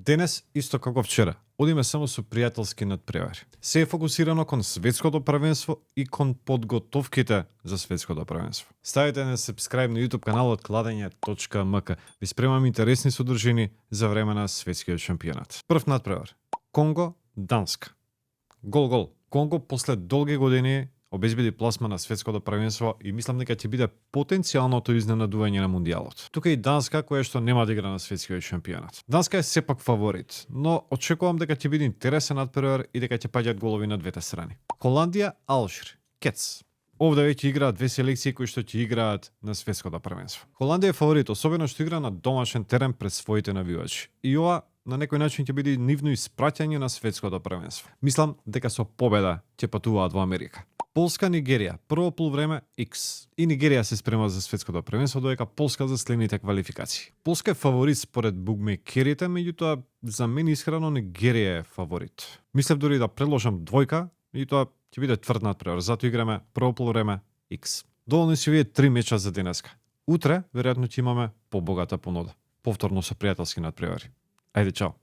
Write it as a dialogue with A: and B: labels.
A: Денес, исто како вчера, одиме само со пријателски надпревари. Се е фокусирано кон светското првенство и кон подготовките за светското првенство. Ставите на subscribe на YouTube каналот Кладење.мк. Ви спремам интересни содржини за време на светскиот шампионат. Прв надпревар. Конго, Данска. Гол. Конго после долги години обезбеди пласма на светското првенство и мислам дека ќе биде потенцијалното изненадување на мундијалот. Тука и Данска, која што нема да игра на светскиот шампионат. Данска е сепак фаворит, но очекувам дека ќе биде интересен надпревар и дека ќе паѓаат голови на двете страни. Холандија, Алжир. Кец. Овде веќе играат две селекции кои што ќе играат на светското првенство. Холандија е фаворит, особено што игра на домашен терен пред своите навивачи. И ова на некој начин ќе биде нивно испраќање на светското првенство. Мислам дека со победа ќе патуваат во Америка. Полска, Нигерија, прво полувреме X. И Нигерија се спрема за светското првенство, додека Полска за следните квалификации. Полска е фаворит според букмекерите, меѓутоа за мен искрено Нигерија е фаворит. Мислев дури да предложам двојка, и тоа ќе биде тврд надпревар, затоа играме прво полувреме X. Доволни се овие 3 меча за денеска. Утре веројатно ќе имаме побогата понуда. Повторно со пријателски надпревари. Ајде, чао.